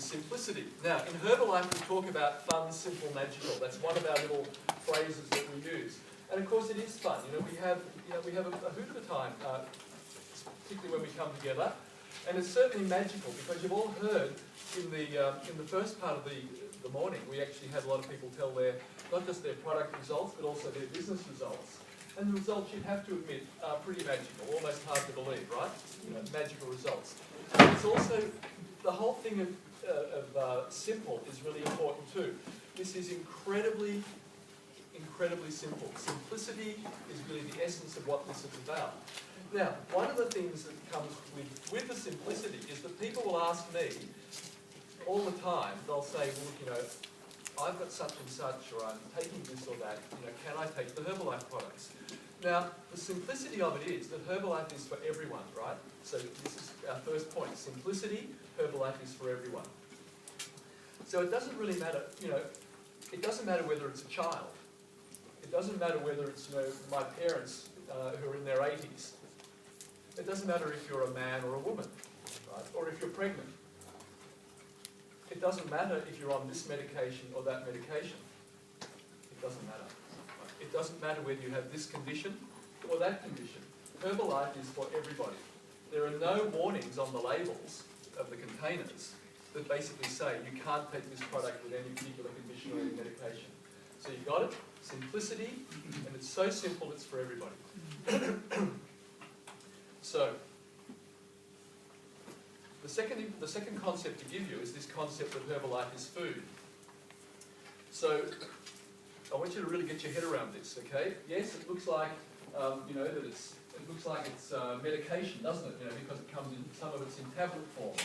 simplicity. Now, in Herbalife, we talk about fun, simple, magical. That's one of our little phrases that we use. And of course, it is fun. We have a hoot of a time, particularly when we come together. And it's certainly magical because you've all heard in the first part of the morning, we actually had a lot of people tell not just their product results, but also their business results. And the results, you'd have to admit, are pretty magical, almost hard to believe, right? Magical results. It's also, the whole thing of simple is really important too. This is incredibly simple. Simplicity is really the essence of what this is about. Now, one of the things that comes with the simplicity is that people will ask me all the time, they'll say, well, I've got such and such, or I'm taking this or that, can I take the Herbalife products? Now, the simplicity of it is that Herbalife is for everyone, right? So this is our first point. Simplicity, Herbalife is for everyone. So it doesn't really matter, it doesn't matter whether it's a child. It doesn't matter whether it's, my parents who are in their 80s. It doesn't matter if you're a man or a woman, right? Or if you're pregnant. It doesn't matter if you're on this medication or that medication. It doesn't matter. It doesn't matter whether you have this condition or that condition. Herbalife is for everybody. There are no warnings on the labels of the containers that basically say you can't take this product with any particular condition or any medication. So you've got it, simplicity, and it's so simple it's for everybody. So, the second concept to give you is this concept that Herbalife is food. So, I want you to really get your head around this, okay? Yes, it looks like, that it looks like it's medication, doesn't it? Because it comes in, some of it's in tablet form.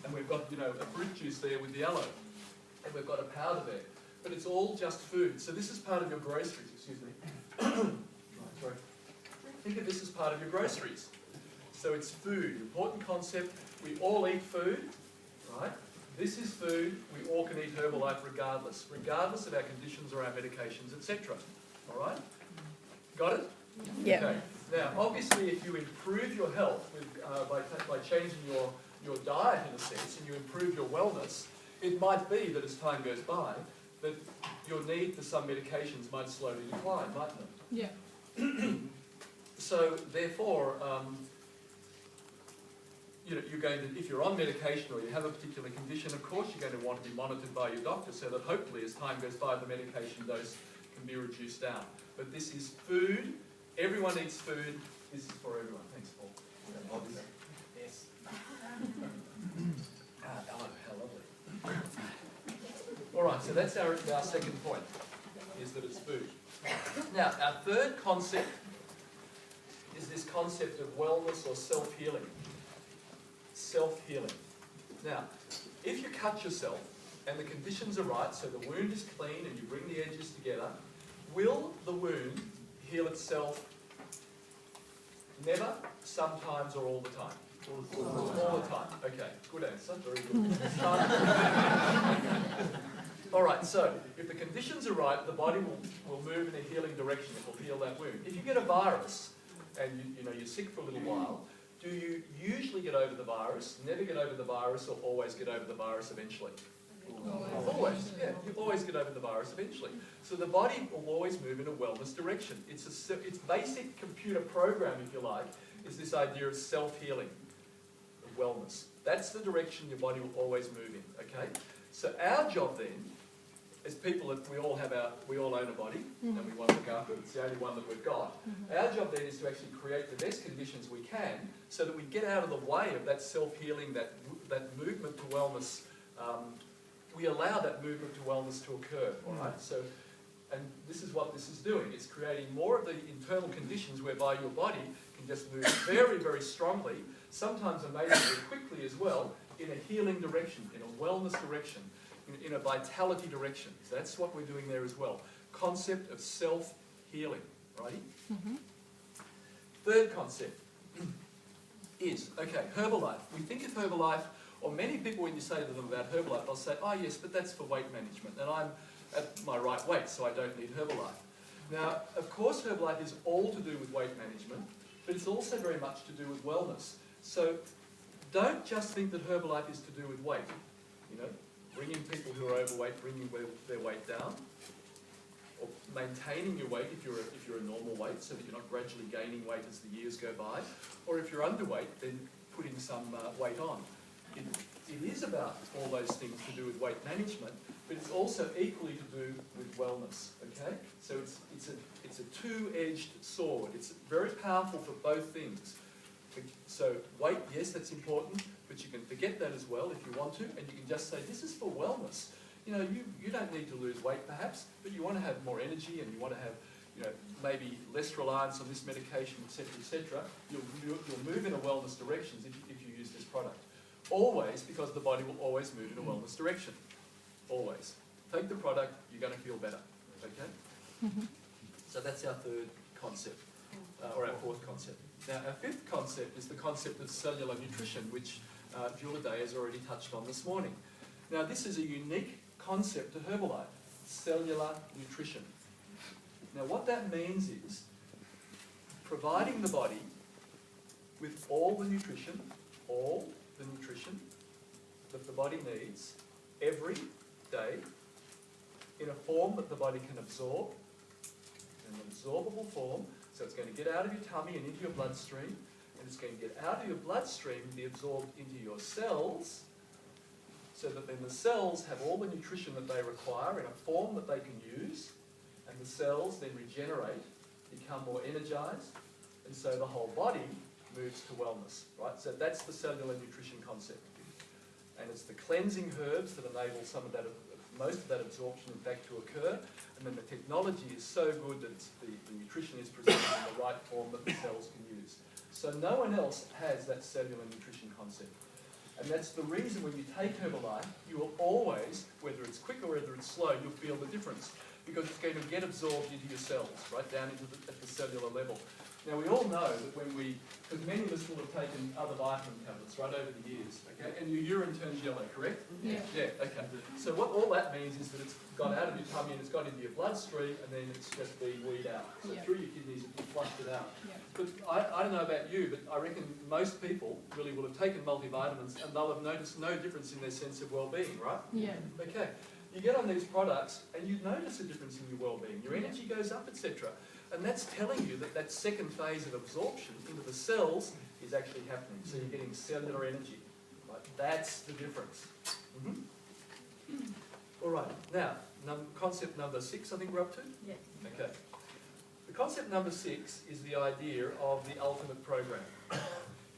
And we've got, a fruit juice there with the aloe. And we've got a powder there. But it's all just food. So this is part of your groceries, excuse me. Sorry. Think of this as part of your groceries. So it's food, important concept. We all eat food, right? This is food. We all can eat Herbalife regardless of our conditions or our medications, etc. All right? Got it? Yeah. Okay. Now, obviously, if you improve your health by changing your diet in a sense, and you improve your wellness, it might be that as time goes by, that your need for some medications might slowly decline, mightn't it? Yeah. So, therefore, you're going to, if you're on medication or you have a particular condition, of course you're going to want to be monitored by your doctor so that hopefully as time goes by the medication dose can be reduced down. But this is food. Everyone eats food. This is for everyone. Thanks, Paul. Yes. Hello, how lovely. All right, so that's our second point, is that it's food. Now, our third concept is this concept of wellness or self-healing. Self-healing. Now, if you cut yourself and the conditions are right, so the wound is clean and you bring the edges together, will the wound heal itself? Never, sometimes, or all the time? All the time. Okay, good answer. Very good. All right, so if the conditions are right, the body will move in a healing direction. It will heal that wound. If you get a virus and you're sick for a little while, do you usually get over the virus, never get over the virus, or always get over the virus eventually? Always, yeah. You always get over the virus eventually. So the body will always move in a wellness direction. It's basic computer program, if you like, is this idea of self-healing, of wellness. That's the direction your body will always move in, okay? So our job then, as people, we all own a body, and we want to look after it. It's the only one that we've got. Our job then is to actually create the best conditions we can so that we get out of the way of that self-healing, that movement to wellness. We allow that movement to wellness to occur, all right? So, and this is what this is doing. It's creating more of the internal conditions whereby your body can just move very, very strongly, sometimes amazingly quickly as well, in a healing direction, in a wellness direction, in a vitality direction. So that's what we're doing there as well. Concept of self-healing, righty? Third concept is, okay, Herbalife. We think of Herbalife, or many people when you say to them about Herbalife, they'll say, oh yes, but that's for weight management, and I'm at my right weight, so I don't need Herbalife. Now, of course Herbalife is all to do with weight management, but it's also very much to do with wellness. So don't just think that Herbalife is to do with weight. you know, bringing people who are overweight, bringing their weight down, or maintaining your weight if you're a normal weight, so that you're not gradually gaining weight as the years go by, or if you're underweight, then putting some weight on. It is about all those things to do with weight management, but it's also equally to do with wellness. Okay, so it's a two-edged sword. It's very powerful for both things. So weight, yes, that's important, but you can forget that as well if you want to, and you can just say this is for wellness. You know, you don't need to lose weight perhaps, but you want to have more energy and you want to have, you know, maybe less reliance on this medication, etc., etc. You'll move in a wellness direction if you use this product. Always, because the body will always move in a wellness direction. Always. Take the product, you're going to feel better. Okay? So that's our third concept, or our fourth concept. Now, our fifth concept is the concept of cellular nutrition, which Jula Day has already touched on this morning. Now, this is a unique concept to Herbalife, cellular nutrition. Now, what that means is providing the body with all the nutrition that the body needs every day in a form that the body can absorb, in an absorbable form, so it's going to get out of your tummy and into your bloodstream, and it's going to get out of your bloodstream and be absorbed into your cells, so that then the cells have all the nutrition that they require in a form that they can use, and the cells then regenerate, become more energized, and so the whole body moves to wellness, right? So that's the cellular nutrition concept. And it's the cleansing herbs that enable some of that, most of that absorption, in fact, to occur. And then the technology is so good that the nutrition is presented in the right form that the cells can use. So no one else has that cellular nutrition concept. And that's the reason when you take Herbalife, you will always, whether it's quick or whether it's slow, you'll feel the difference. Because it's going to get absorbed into your cells, right down into at the cellular level. Now, we all know that because many of us will have taken other vitamin tablets, right, over the years, okay? And your urine turns yellow, correct? Yeah. Yeah, okay. So what all that means is that it's got out of your tummy and it's got into your bloodstream, and then it's just being weed out. So through your kidneys, you flushed it out. Yeah. But I don't know about you, but I reckon most people really will have taken multivitamins and they'll have noticed no difference in their sense of well-being, right? Yeah. Okay. You get on these products and you notice a difference in your well-being. Your energy goes up, etc. And that's telling you that that second phase of absorption into the cells is actually happening. So you're getting cellular energy. Right? That's the difference. All right. Now, concept number 6, I think we're up to? Yeah. Okay. The concept number 6 is the idea of the ultimate program.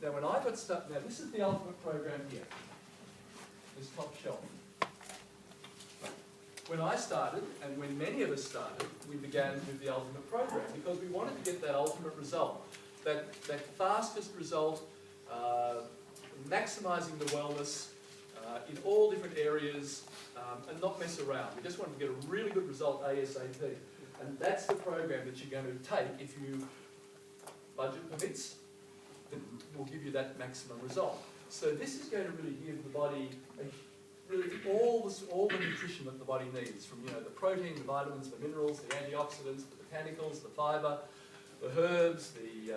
Now, when I got started, now this is the ultimate program here. This top shelf. When I started, and when many of us started, we began with the ultimate program because we wanted to get that ultimate result, that fastest result, maximising the wellness in all different areas, and not mess around. We just wanted to get a really good result ASAP. And that's the program that you're going to take if you budget permits, that will give you that maximum result. So this is going to really give the body really all the nutrition that the body needs, from the protein, the vitamins, the minerals, the antioxidants, the botanicals, the fibre, the herbs, the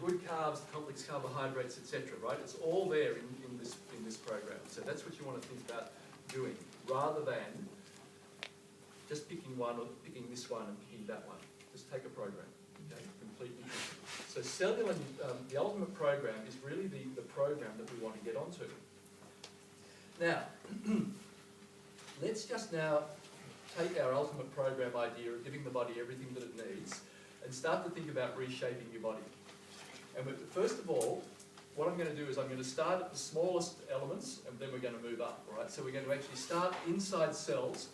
good carbs, the complex carbohydrates, etc. Right? It's all there in this program. So that's what you want to think about doing, rather than just picking one or picking this one and picking that one. Just take a program. Okay? Complete nutrition. So cellular, the ultimate program is really the program that we want to get onto. Now, let's just now take our ultimate program idea of giving the body everything that it needs and start to think about reshaping your body. And first of all, what I'm going to do is I'm going to start at the smallest elements and then we're going to move up, all right? So we're going to actually start inside cells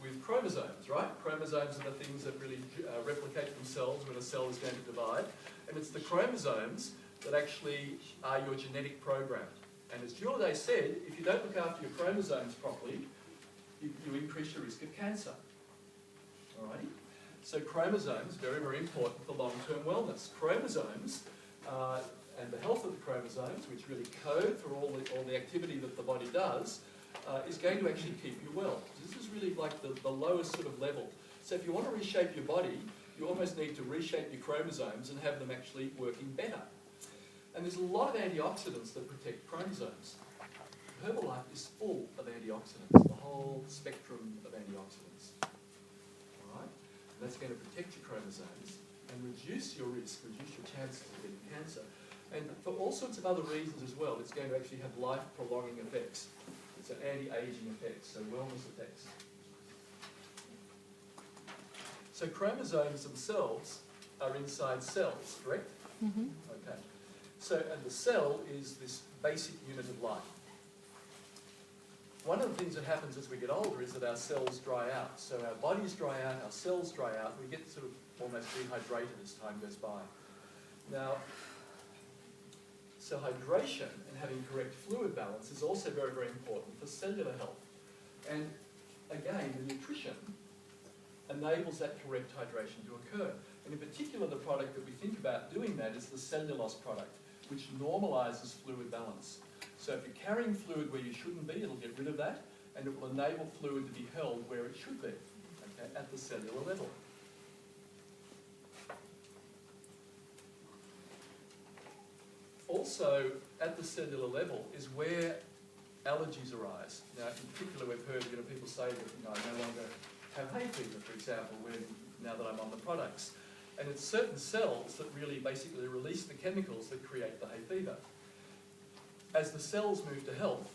with chromosomes, right? Chromosomes are the things that really replicate themselves when a cell is going to divide. And it's the chromosomes that actually are your genetic program. And as Jula Day said, if you don't look after your chromosomes properly, you increase your risk of cancer. Alrighty? So chromosomes, very, very important for long-term wellness. Chromosomes, and the health of the chromosomes, which really code for all the activity that the body does, is going to actually keep you well. This is really like the lowest sort of level. So if you want to reshape your body, you almost need to reshape your chromosomes and have them actually working better. And there's a lot of antioxidants that protect chromosomes. Herbalife is full of antioxidants, the whole spectrum of antioxidants. All right? And that's going to protect your chromosomes and reduce your risk, reduce your chances of getting cancer. And for all sorts of other reasons as well, it's going to actually have life-prolonging effects. It's an anti-aging effect, so wellness effects. So chromosomes themselves are inside cells, correct? Mm-hmm. Okay. So, and the cell is this basic unit of life. One of the things that happens as we get older is that our cells dry out. So our bodies dry out, our cells dry out, we get sort of almost dehydrated as time goes by. Now, so hydration and having correct fluid balance is also very, very important for cellular health. And again, the nutrition enables that correct hydration to occur. And in particular, the product that we think about doing that is the cellulose product, which normalizes fluid balance. So if you're carrying fluid where you shouldn't be, it'll get rid of that, and it will enable fluid to be held where it should be, okay, at the cellular level. Also, at the cellular level is where allergies arise. Now, in particular, we've heard people say that I no longer have hay fever, for example, now that I'm on the products. And it's certain cells that really basically release the chemicals that create the hay fever. As the cells move to health,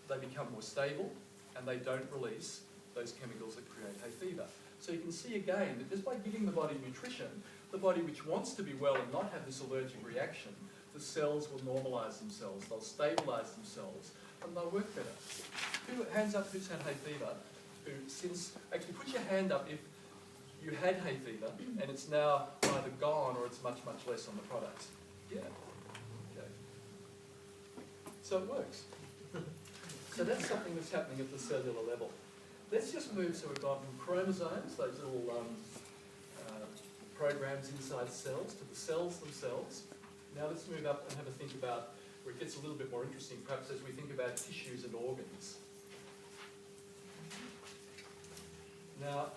they become more stable and they don't release those chemicals that create hay fever. So you can see again that just by giving the body nutrition, the body which wants to be well and not have this allergic reaction, the cells will normalise themselves, they'll stabilise themselves, and they'll work better. Hands up who's had hay fever? Actually put your hand up if you had hay fever and it's now either gone or it's much, much less on the products. Yeah. Okay. So it works. So that's something that's happening at the cellular level. Let's just move, so we've gone from chromosomes, those little programs inside cells, to the cells themselves. Now let's move up and have a think about where it gets a little bit more interesting, perhaps as we think about tissues and organs. Now,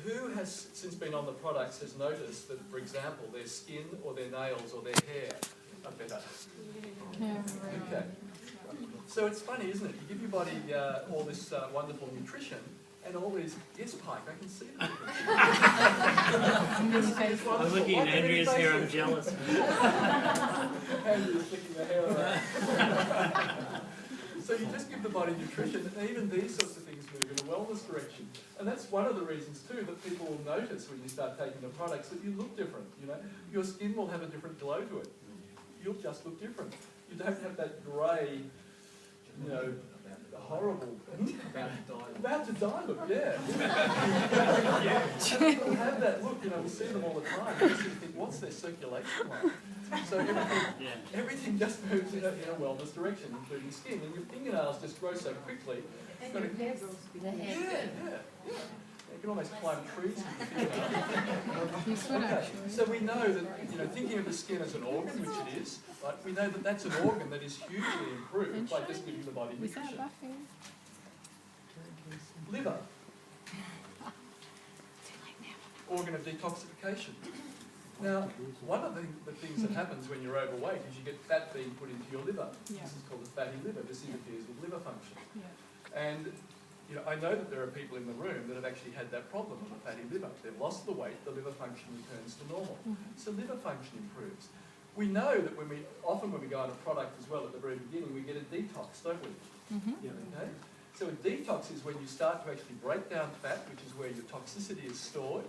who has, since been on the products, has noticed that, for example, their skin or their nails or their hair are better? Yeah. Okay. So it's funny, isn't it? You give your body all this wonderful nutrition and all these, yes, Pike, I can see them. I'm looking at Andrea's hair, I'm jealous. Andrea's flicking the hair around. So you just give the body nutrition, and even these sorts of things move in a wellness direction. And that's one of the reasons too that people will notice when you start taking the products that you look different. You know, your skin will have a different glow to it. You'll just look different. You don't have that grey, you know, horrible, about to die look, yeah. People have that look, you know, we see them all the time. You sort of think, what's their circulation like? So everything just moves in a wellness direction, including skin. And your fingernails just grow so quickly. And your hair grows big. Yeah. You can almost climb trees with your fingernails. You should actually. So we know that, you know, thinking of the skin as an organ, which it is, right, we know that that's an organ that is hugely improved by just giving the body nutrition. Liver. Organ of detoxification. Now, one of the things that happens when you're overweight is you get fat being put into your liver. Yeah. This is called a fatty liver. This interferes with liver function. Yeah. And you know, I know that there are people in the room that have actually had that problem with a fatty liver. They've lost the weight, the liver function returns to normal. So liver function improves. We know that often when we go on a product as well at the very beginning, we get a detox, don't we? Okay? So a detox is when you start to actually break down fat, which is where your toxicity is stored,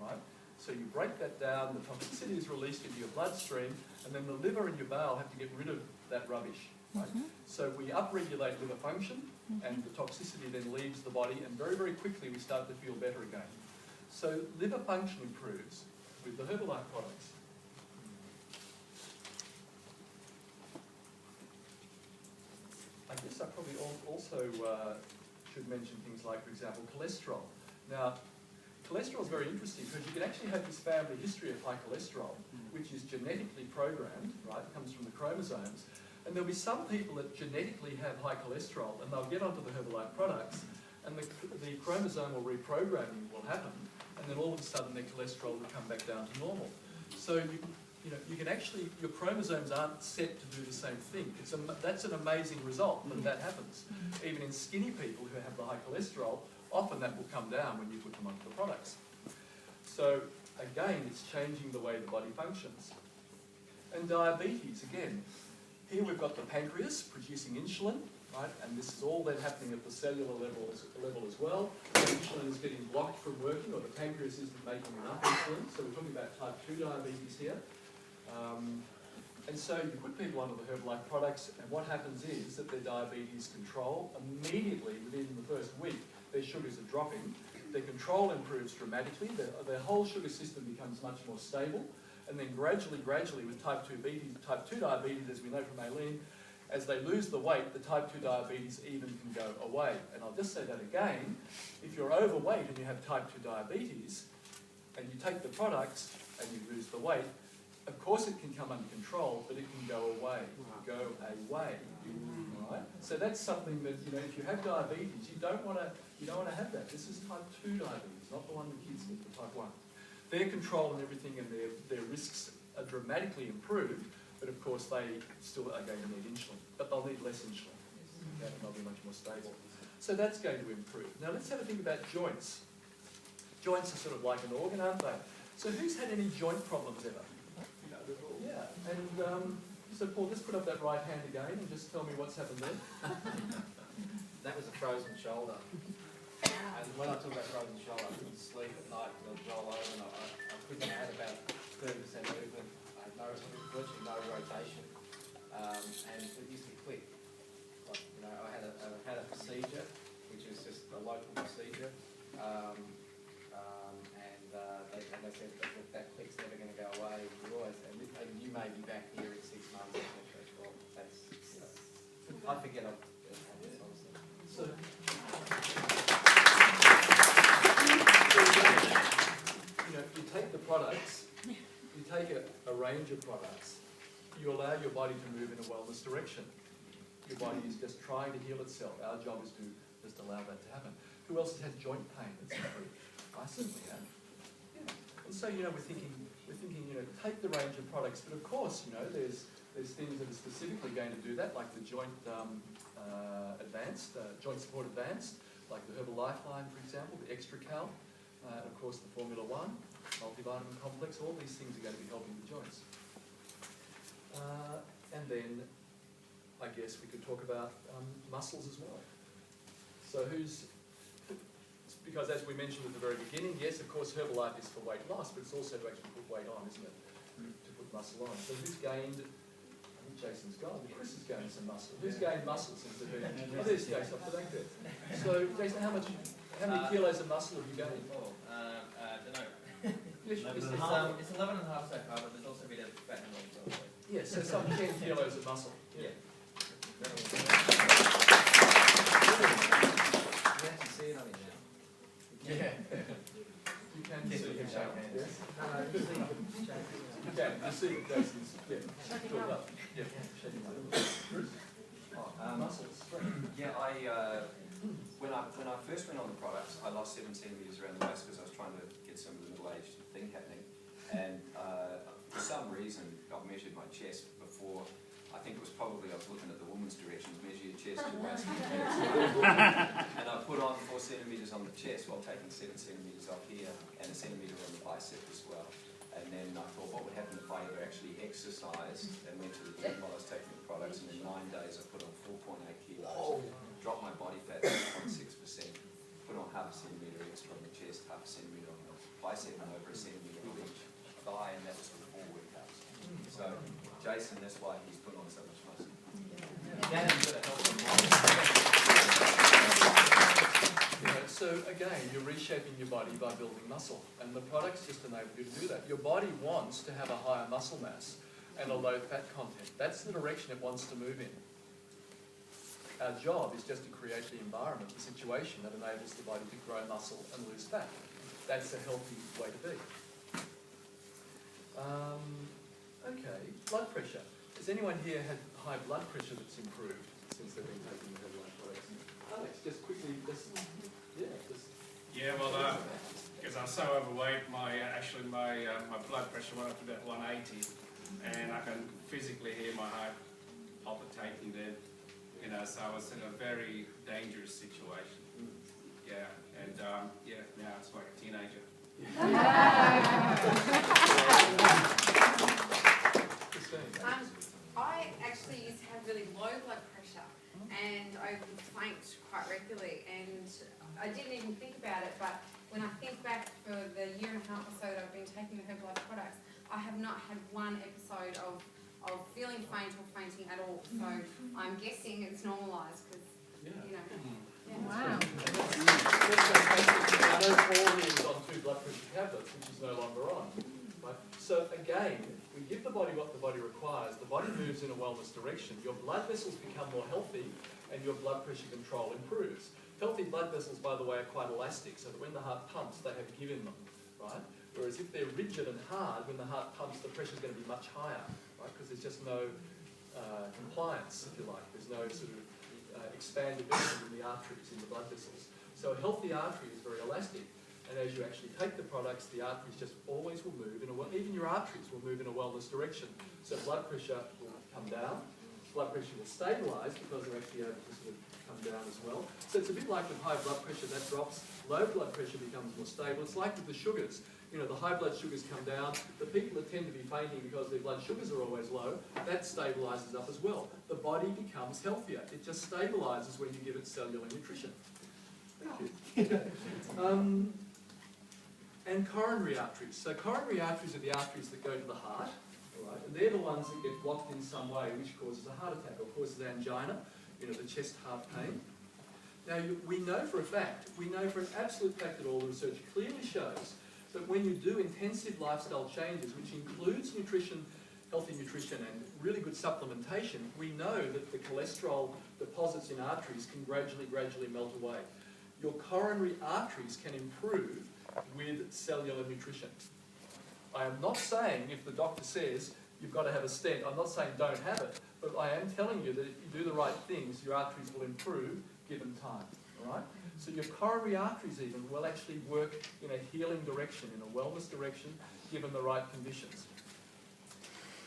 right? So you break that down, the toxicity is released into your bloodstream, and then the liver and your bowel have to get rid of that rubbish. Right? So we upregulate liver function, and the toxicity then leaves the body, and very, very quickly we start to feel better again. So liver function improves with the Herbalife products. I guess I probably also should mention things like, for example, cholesterol. Now, cholesterol is very interesting because you can actually have this family history of high cholesterol, which is genetically programmed, right? It comes from the chromosomes. And there'll be some people that genetically have high cholesterol and they'll get onto the Herbalife products and the chromosomal reprogramming will happen and then all of a sudden their cholesterol will come back down to normal. So you can actually, your chromosomes aren't set to do the same thing. That's an amazing result when that happens. Even in skinny people who have the high cholesterol, often that will come down when you put them onto the products. So again, it's changing the way the body functions. And diabetes, again, here we've got the pancreas producing insulin, right? And this is all then happening at the cellular level as well. The insulin is getting blocked from working, or the pancreas isn't making enough insulin. So we're talking about type 2 diabetes here. And so you put people onto the Herbalife products, and what happens is that their diabetes control, immediately within the first week, their sugars are dropping. Their control improves dramatically. Their whole sugar system becomes much more stable. And then gradually with type 2 diabetes, as we know from Aileen, as they lose the weight, the type 2 diabetes even can go away. And I'll just say that again. If you're overweight and you have type 2 diabetes, and you take the products and you lose the weight, of course it can come under control, but it can go away. Right? So that's something that, if you have diabetes, you don't want to have that. This is type 2 diabetes, not the one the kids get, the type 1. Their control and everything and their risks are dramatically improved, but of course they still are going to need insulin, but they'll need less insulin, and they'll be much more stable. So that's going to improve. Now let's have a think about joints. Joints are sort of like an organ, aren't they? So who's had any joint problems ever? Yeah, and so Paul, just put up that right hand again and just tell me what's happened there. That was a frozen shoulder. And when I took that frozen shoulder, I couldn't sleep at night because I'd roll over and I had about 30% movement. I had virtually no rotation. And it used to click. Like, I had a procedure, which was just a local procedure. And they said that click's never going to go away. And you may be back here in 6 months. Well, that's, I forget I've had this, honestly. So, you take the products, you take a range of products, you allow your body to move in a wellness direction. Your body is just trying to heal itself. Our job is to just allow that to happen. Who else has had joint pain that's improved? I certainly have. Yeah. And so, we're thinking, take the range of products, but of course, there's things that are specifically going to do that, like the joint joint support advanced, like the Herbal Lifeline, for example, the Extra Cal, and of course the Formula One, multivitamin complex. All these things are going to be helping the joints. And then, I guess we could talk about muscles as well. So because as we mentioned at the very beginning, yes, of course, Herbalife is for weight loss, but it's also to actually put weight on, isn't it? To put muscle on. So who's gained? I think Jason's gone. Chris has gained some muscle. Who's gained muscle since the beginning? Oh, there's Jason off the back there. So, Jason, how many kilos of muscle have you gained? I don't know. Yes, It's 11.5 so far, but there's also a bit of fat and all. yes, so some 10 kilos of muscle. Yeah. You actually see it on it now. Yeah. You can see him shake hands. Yes? You can. You see Jason's, filled up. Yeah, shaking muscles. Yeah, when I first went on the products, I lost 7 centimetres around the waist because I was trying to get some of the middle-aged thing happening. And for some reason, I've measured my chest before. I think it was probably I was looking at the woman's directions, measure your chest, your waist, and your chest. And I put on 4 centimetres on the chest while taking 7 centimetres off here and a centimetre on the bicep as well. And then I thought, what would happen if I ever actually exercised and went to the gym while I was taking the products? And in 9 days, I put on 4.8 kilos, dropped my body fat 6.6%, put on half a centimetre extra on the chest, half a centimetre on the bicep, and over a centimetre on each thigh, and that was for 4 workouts. So, Jason, that's why he's put on so much muscle. So again, you're reshaping your body by building muscle, and the products just enable you to do that. Your body wants to have a higher muscle mass and a low fat content. That's the direction it wants to move in. Our job is just to create the environment, the situation that enables the body to grow muscle and lose fat. That's a healthy way to be. Okay, blood pressure. Has anyone here had high blood pressure that's improved since they've been taking the Herbalife products? Alex, just quickly, Yeah, well, because I'm so overweight, my blood pressure went up to about 180, and I can physically hear my heart palpitating then, you know, so I was in a very dangerous situation. Yeah, and yeah, now it's like a teenager. I actually used to have really low blood pressure and I would faint quite regularly, and I didn't even think about it, but when I think back for the year and a half or so that I've been taking the Herbalife products, I have not had one episode of feeling faint or fainting at all. So I'm guessing it's normalised because, you know. Yeah. Wow. That's fantastic. I know Paul is on 2 blood pressure tablets, which is no longer on. Right? So again, we give the body what the body requires. The body moves in a wellness direction. Your blood vessels become more healthy and your blood pressure control improves. Healthy blood vessels, by the way, are quite elastic, so that when the heart pumps, they have give in them, right? Whereas if they're rigid and hard, when the heart pumps, the pressure is going to be much higher, right? Because there's just no compliance, if you like. There's no sort of expandability in the arteries, in the blood vessels. So a healthy artery is very elastic. And as you actually take the products, the arteries just always will move in a even your arteries will move in a wellness direction. So blood pressure will come down, blood pressure will stabilise because they're actually able to sort of come down as well. So it's a bit like with high blood pressure, that drops, low blood pressure becomes more stable. It's like with the sugars. You know, the high blood sugars come down, the people that tend to be fainting because their blood sugars are always low, that stabilises up as well. The body becomes healthier. It just stabilises when you give it cellular nutrition. Thank you. And coronary arteries. So coronary arteries are the arteries that go to the heart, all right? And they're the ones that get blocked in some way, which causes a heart attack or causes angina, you know, the chest heart pain. Now, we know for a fact, we know for an absolute fact that all the research clearly shows that when you do intensive lifestyle changes, which includes nutrition, healthy nutrition and really good supplementation, we know that the cholesterol deposits in arteries can gradually melt away. Your coronary arteries can improve with cellular nutrition. I am not saying if the doctor says you've got to have a stent, I'm not saying don't have it, but I am telling you that if you do the right things, your arteries will improve given time, all right? So your coronary arteries even will actually work in a healing direction, in a wellness direction, given the right conditions.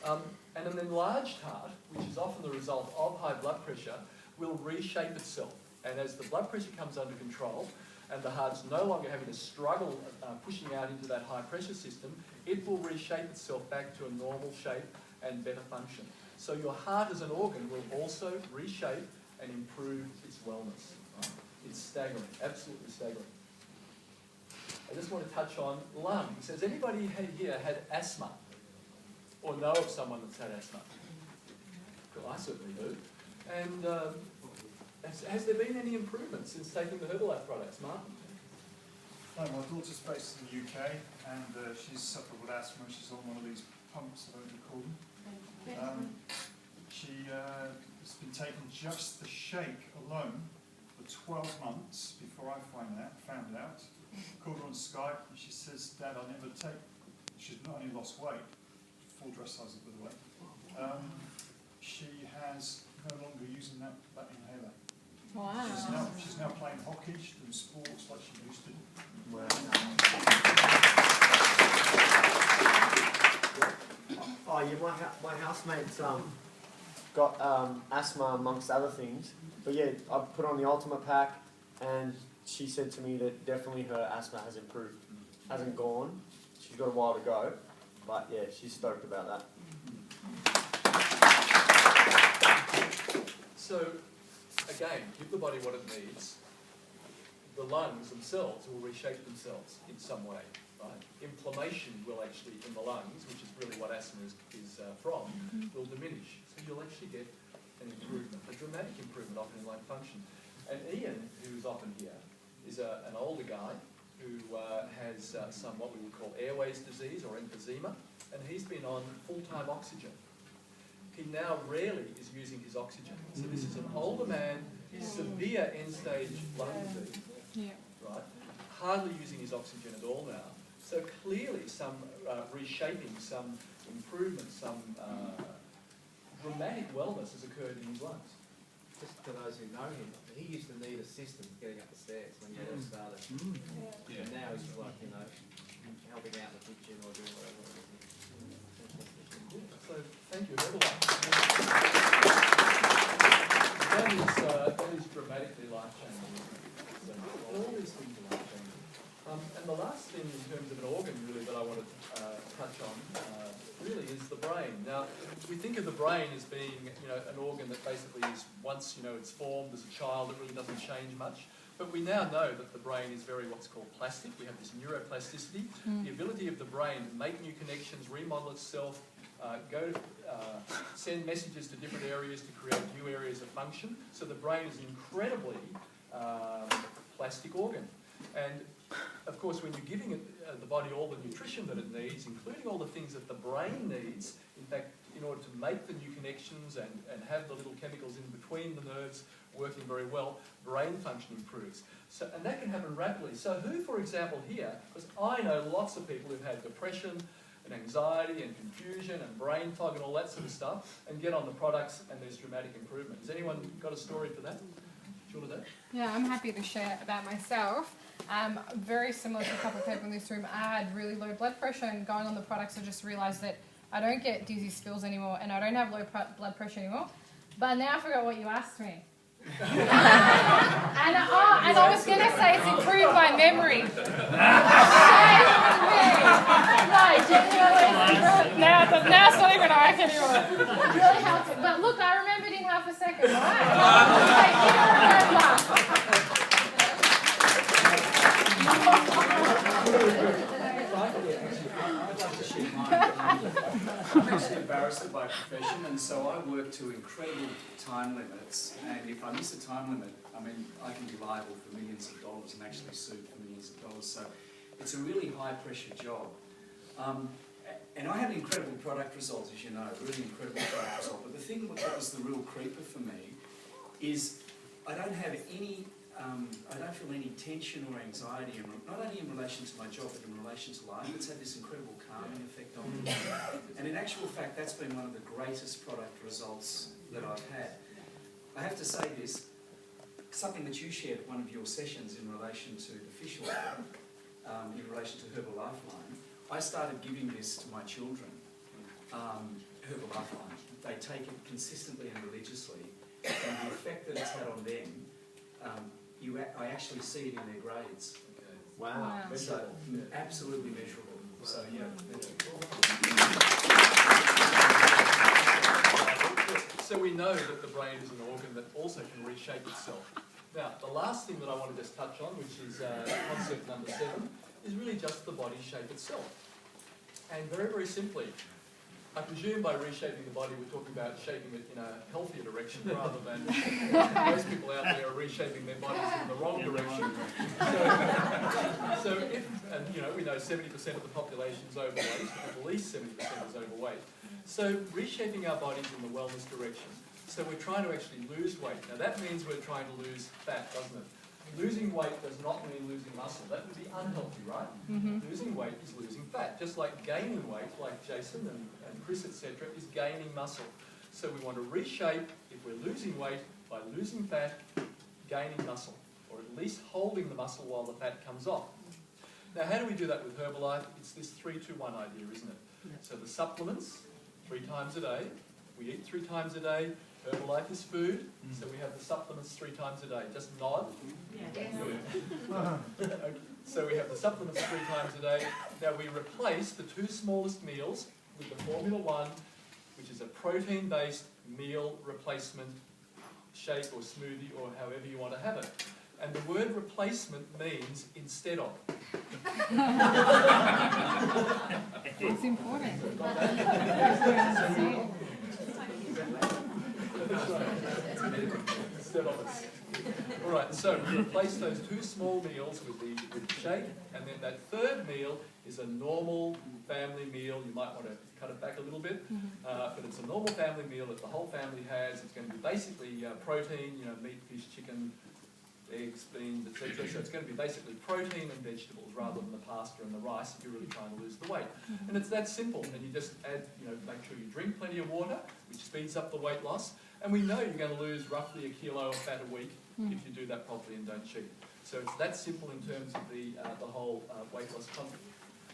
And an enlarged heart, which is often the result of high blood pressure, will reshape itself. And as the blood pressure comes under control, and the heart's no longer having to struggle pushing out into that high pressure system, it will reshape itself back to a normal shape and better function. So your heart as an organ will also reshape and improve its wellness. Right? It's staggering, absolutely staggering. I just want to touch on lungs. Has anybody here had asthma? Or know of someone that's had asthma? Well, I certainly do. And has there been any improvement since taking the Herbalife products, Martin? No, my daughter's based in the UK and she's suffered with asthma. She's on one of these pumps, I don't know what you call them. She has been taking just the shake alone for 12 months before I found out. Called her on Skype and she says, Dad, I'll never take. She's not only lost weight, full dress size by the way. She has no longer using that inhaler. Wow. She's now playing hockey, she's doing sports like she used to. Wow. Oh yeah, my housemate's got asthma amongst other things. But yeah, I put on the Ultimate Pack and she said to me that definitely her asthma has improved. Hasn't gone. She's got a while to go. But yeah, she's stoked about that. So, again, give the body what it needs. The lungs themselves will reshape themselves in some way, right? Inflammation will actually, in the lungs, which is really what asthma is from, will diminish. So you'll actually get an improvement, a dramatic improvement often in lung function. And Ian, who's often here, is an older guy who has some what we would call airways disease or emphysema, and he's been on full-time oxygen. He now rarely is using his oxygen. So this is an older man, severe end-stage lung disease, right? Hardly using his oxygen at all now. So clearly some reshaping, some improvement, some dramatic wellness has occurred in his lungs. Just to those who know him, he used to need assistance getting up the stairs when he first started. Yeah. And now he's like, you know, helping out in the kitchen or doing whatever. So thank you, Herbalife. That is dramatically life-changing. So all these things are life-changing. And the last thing in terms of an organ really that I want to touch on really is the brain. Now, we think of the brain as being, an organ that basically is once, it's formed as a child, it really doesn't change much. But we now know that the brain is very what's called plastic. We have this neuroplasticity, the ability of the brain to make new connections, remodel itself, send messages to different areas to create new areas of function. So the brain is an incredibly plastic organ. And of course, when you're giving the body all the nutrition that it needs, including all the things that the brain needs, in fact, in order to make the new connections and have the little chemicals in between the nerves working very well, brain function improves. So, and that can happen rapidly. So who, for example, here, because I know lots of people who've had depression and anxiety and confusion and brain fog and all that sort of stuff, and get on the products and there's dramatic improvement. Has anyone got a story for that? Sure to that? Yeah, I'm happy to share about myself. Very similar to a couple of people in this room, I had really low blood pressure, and going on the products I just realised that I don't get dizzy spills anymore and I don't have low blood pressure anymore. But now I forgot what you asked me. and I was going to say it's improved my memory. Now it's not even work anymore. It really helps it. But look, I remembered in half a second, right? I'd love to share mine. I'm actually a barrister by profession, and so I work to incredible time limits. And if I miss a time limit, I can be liable for millions of dollars and actually sued for millions of dollars. So it's a really high-pressure job. And I had an incredible product result, as you know, really incredible product result. But the thing that was the real creeper for me is I don't have any. I don't feel any tension or anxiety, not only in relation to my job, but in relation to life. It's had this incredible calming effect on me. And in actual fact, that's been one of the greatest product results that I've had. I have to say this, something that you shared at one of your sessions in relation to the fish oil, in relation to Herbal Lifeline. I started giving this to my children, Herbal Lifeline. They take it consistently and religiously, and the effect that it's had on them, I actually see it in their grades. Okay. Wow. So, absolutely measurable. So, yeah. So we know that the brain is an organ that also can reshape itself. Now, the last thing that I want to just touch on, which is concept number 7, is really just the body shape itself. And very, very simply, I presume by reshaping the body, we're talking about shaping it in a healthier direction rather than most people out there are reshaping their bodies in the wrong direction. So if, and we know 70% of the population is overweight, at least 70% is overweight. So reshaping our bodies in the wellness direction. So we're trying to actually lose weight. Now that means we're trying to lose fat, doesn't it? Losing weight does not mean losing muscle. That would be unhealthy, right? Losing weight is losing fat. Just like gaining weight, like Jason and Chris, etc., is gaining muscle. So we want to reshape, if we're losing weight, by losing fat, gaining muscle, or at least holding the muscle while the fat comes off. Now, how do we do that with Herbalife? It's this 3-2-1 idea, isn't it? So the supplements, 3 times a day. We eat 3 times a day. Herbalife is food, so we have the supplements 3 times a day. Just nod. Okay. So we have the supplements 3 times a day. Now we replace the 2 smallest meals with the Formula 1, which is a protein-based meal replacement shake or smoothie or however you want to have it. And the word replacement means instead of. It's important. Instead of us. All right, so we replace those 2 small meals with the shake, and then that 3rd meal is a normal family meal. You might want to cut it back a little bit, but it's a normal family meal that the whole family has. It's going to be basically protein, meat, fish, chicken, eggs, beans, etc. So it's going to be basically protein and vegetables rather than the pasta and the rice if you're really trying to lose the weight. And it's that simple. And you just add, make sure you drink plenty of water, which speeds up the weight loss. And we know you're going to lose roughly 1 kilo of fat a week if you do that properly and don't cheat. So it's that simple in terms of the whole weight loss concept.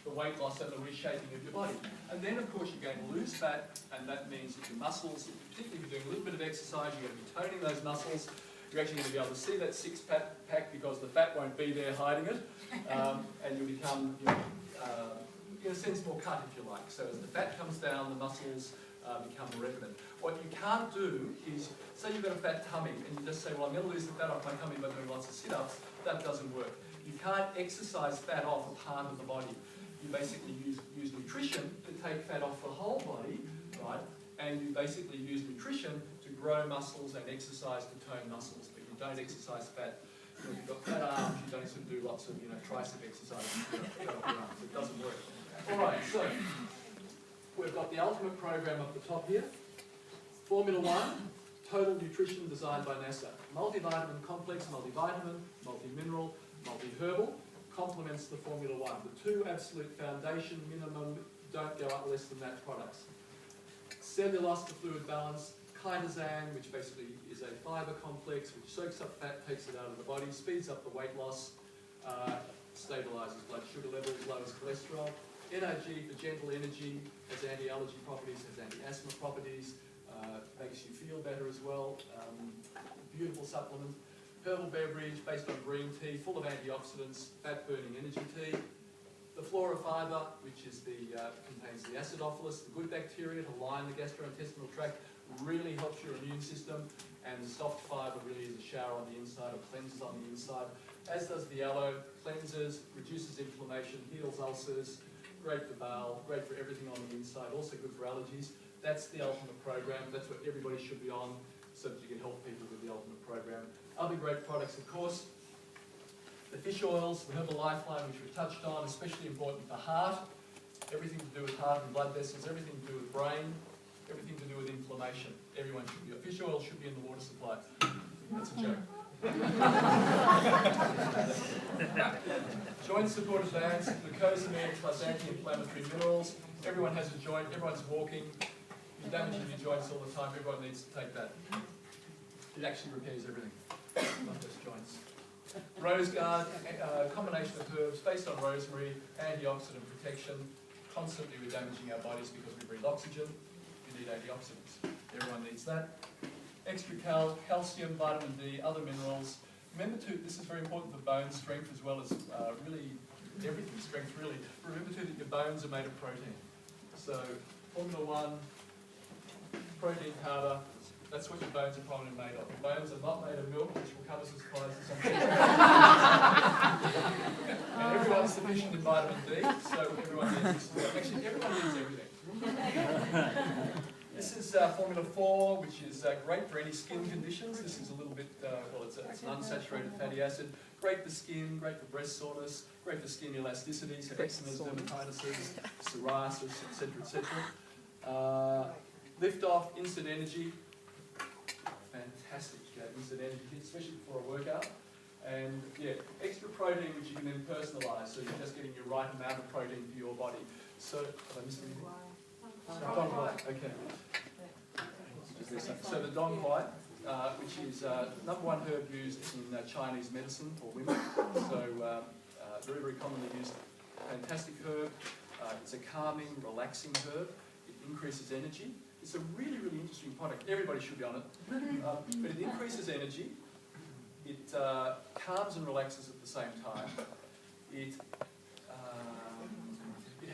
the weight loss and the reshaping of your body. And then, of course, you're going to lose fat, and that means that your muscles, particularly if you're doing a little bit of exercise, you're going to be toning those muscles. You're actually going to be able to see that six-pack because the fat won't be there hiding it, and you'll become, in a sense, more cut, if you like. So as the fat comes down, the muscles become more evident. What you can't do is, say you've got a fat tummy, and you just say, well, I'm going to lose the fat off my tummy by doing lots of sit-ups. That doesn't work. You can't exercise fat off a part of the body. You basically use nutrition to take fat off the whole body, right? And you basically use nutrition to grow muscles and exercise to tone muscles, but you don't exercise fat. If you've got fat arms, you don't sort of do lots of, tricep exercises. It doesn't work. All right, so we've got the ultimate program up the top here. Formula 1, total nutrition designed by NASA. Multivitamin complex, multivitamin, multi-mineral, multi-herbal, complements the Formula 1. The two absolute foundation minimum, don't go up less than that products. Cellulose to fluid balance, chitosan, which basically is a fibre complex which soaks up fat, takes it out of the body, speeds up the weight loss, stabilises blood sugar levels, lowers cholesterol. NRG for gentle energy, has anti-allergy properties, has anti-asthma properties, makes you feel better as well. Beautiful supplement. Herbal beverage based on green tea, full of antioxidants, fat-burning energy tea. The flora fibre, which is contains the acidophilus, the good bacteria to line the gastrointestinal tract, really helps your immune system. And the soft fibre really is a shower on the inside, or cleanses on the inside. As does the aloe, cleanses, reduces inflammation, heals ulcers, great for bowel, great for everything on the inside, also good for allergies. That's the ultimate program. That's what everybody should be on, so that you can help people with the ultimate program. Other great products, of course, the fish oils, the Herbal Lifeline, which we touched on, especially important for heart, everything to do with heart and blood vessels, everything to do with brain, everything to do with inflammation. Everyone should be, fish oil should be in the water supply. That's a joke. Joint supportive bands, glucosamine plus anti-inflammatory minerals. Everyone has a joint, everyone's walking. You're damaging your joints all the time, everyone needs to take that. It actually repairs everything, not just joints. Rose Guard, combination of herbs based on rosemary, antioxidant protection. Constantly we're damaging our bodies because we breathe oxygen. We need antioxidants. Everyone needs that. Extra calcium, vitamin D, other minerals. Remember too, this is very important for bone strength as well as really everything strength really. Remember too that your bones are made of protein. So Formula 1, protein powder, that's what your bones are probably made of. Your bones are not made of milk, which will come as a surprise to some people. And everyone's deficient in vitamin D, so everyone needs this. Actually, everyone needs everything. This is Formula 4, which is great for any skin conditions. This is a little bit, well, it's an unsaturated fatty acid. Great for skin, great for breast soreness, great for skin elasticity, so eczemas, dermatitis, psoriasis, etc., etc. Lift off, instant energy. Fantastic, instant energy, especially before a workout. And yeah, extra protein, which you can then personalise, so you're just getting your right amount of protein for your body. So, have I missed anything? Dong Quai, okay. So the Dong Quai, which is #1 herb used in Chinese medicine for women. So very, very commonly used. Fantastic herb. It's a calming, relaxing herb. It increases energy. It's a really, really interesting product. Everybody should be on it. But it increases energy. It calms and relaxes at the same time. It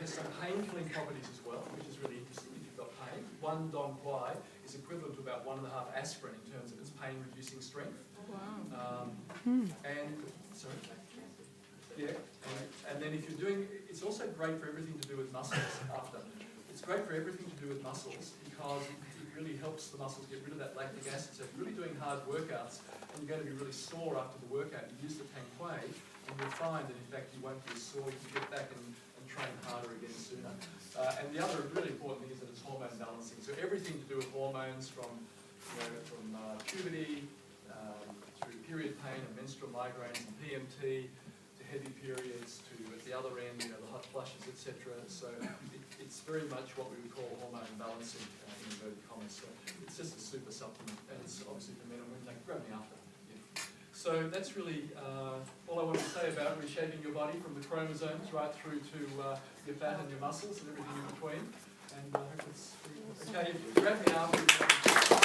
has some pain-killing properties as well, which is really interesting if you've got pain. One Dong Quai is equivalent to about 1.5 aspirin in terms of its pain-reducing strength. Wow. And, sorry? Yeah, and then if you're doing, it's also great for everything to do with muscles after. It's great for everything to do with muscles because it really helps the muscles get rid of that lactic acid. So if you're really doing hard workouts and you're going to be really sore after the workout, you use the Dong Quai and you'll find that in fact you won't be as sore, you can get back and train harder again sooner. And the other really important thing is that it's hormone balancing. So everything to do with hormones from puberty through period pain and menstrual migraines and PMT to heavy periods to at the other end, the hot flushes, etc. So it's very much what we would call hormone balancing in inverted commas. So it's just a super supplement, and it's obviously for men and women. Like, grab me after. Yeah. So that's really all I want to say about reshaping your body from the chromosomes right through to your fat and your muscles and everything in between. And I hope it's okay. Wrap me up.